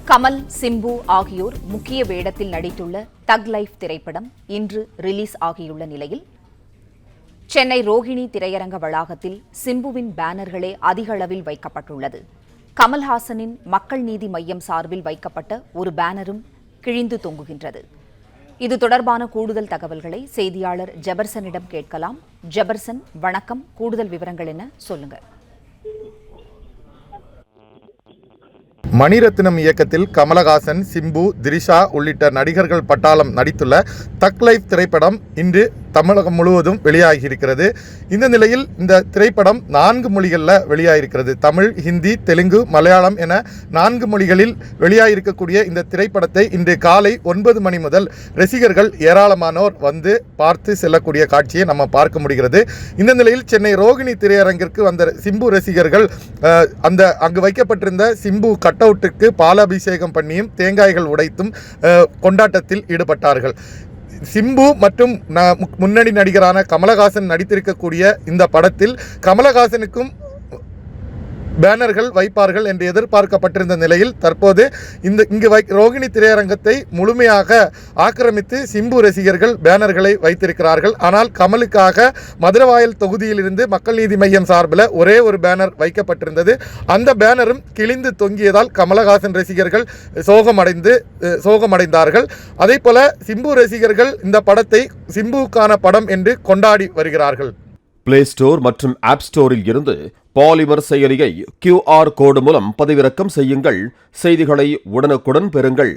கமல், சிம்பு ஆகியோர் முக்கிய வேடத்தில் நடித்துள்ள தக் லைஃப் திரைப்படம் இன்று ரிலீஸ் ஆகியுள்ள நிலையில் சென்னை ரோஹிணி திரையரங்க வளாகத்தில் சிம்புவின் பேனர்களே அதிக அளவில் வைக்கப்பட்டுள்ளது. கமல்ஹாசனின் மக்கள் நீதி மய்யம் சார்பில் வைக்கப்பட்ட ஒரு பேனரும் கிழிந்து தொங்குகின்றது. இது தொடர்பான கூடுதல் தகவல்களை செய்தியாளர் ஜெபர்சனிடம் கேட்கலாம். ஜெபர்சன், வணக்கம். கூடுதல் விவரங்கள் என்ன, சொல்லுங்க. மணிரத்னம் இயக்கத்தில் கமலஹாசன், சிம்பு, திரிஷா உள்ளிட்ட நடிகர்கள் பட்டாளம் நடித்துள்ள தக் லைஃப் திரைப்படம் இன்று தமிழகம் முழுவதும் வெளியாகியிருக்கிறது. இந்த நிலையில் இந்த திரைப்படம் 4 மொழிகளில் வெளியாகிருக்கிறது. தமிழ், ஹிந்தி, தெலுங்கு, மலையாளம் என 4 மொழிகளில் வெளியாகிருக்கக்கூடிய இந்த திரைப்படத்தை இன்று காலை 9 மணி முதல் ரசிகர்கள் ஏராளமானோர் வந்து பார்த்து செல்லக்கூடிய காட்சியை நம்ம பார்க்க முடிகிறது. இந்த நிலையில் சென்னை ரோகிணி திரையரங்கிற்கு வந்த சிம்பு ரசிகர்கள் அங்கு வைக்கப்பட்டிருந்த சிம்பு கட் அவுட்டுக்கு பாலாபிஷேகம் பண்ணியும் தேங்காய்கள் உடைத்தும் கொண்டாட்டத்தில் ஈடுபட்டார்கள். சிம்பு மற்றும் முன்னணி நடிகரான கமலஹாசன் நடித்திருக்கக்கூடிய இந்த படத்தில் கமலஹாசனுக்கும் பேனர்கள் வைப்பார்கள் என்று எதிர்பார்க்கப்பட்டிருந்த நிலையில் தற்போது இங்கு ரோகிணி திரையரங்கத்தை முழுமையாக ஆக்கிரமித்து சிம்பு ரசிகர்கள் பேனர்களை வைத்திருக்கிறார்கள். ஆனால் கமலுக்காக மதுரவாயல் தொகுதியிலிருந்து மக்கள் நீதி மய்யம் சார்பில் ஒரே ஒரு பேனர் வைக்கப்பட்டிருந்தது. அந்த பேனரும் கிழிந்து தொங்கியதால் கமலஹாசன் ரசிகர்கள் சோகமடைந்தார்கள். அதே போல சிம்பு ரசிகர்கள் இந்த படத்தை சிம்புவுக்கான படம் என்று கொண்டாடி வருகிறார்கள். பிளே ஸ்டோர் மற்றும் ஆப் ஸ்டோரில் இருந்து பாலிமர் செயலியை QR கோடு மூலம் பதிவிறக்கம் செய்யுங்கள். செய்திகளை உடனுக்குடன் பெறுங்கள்.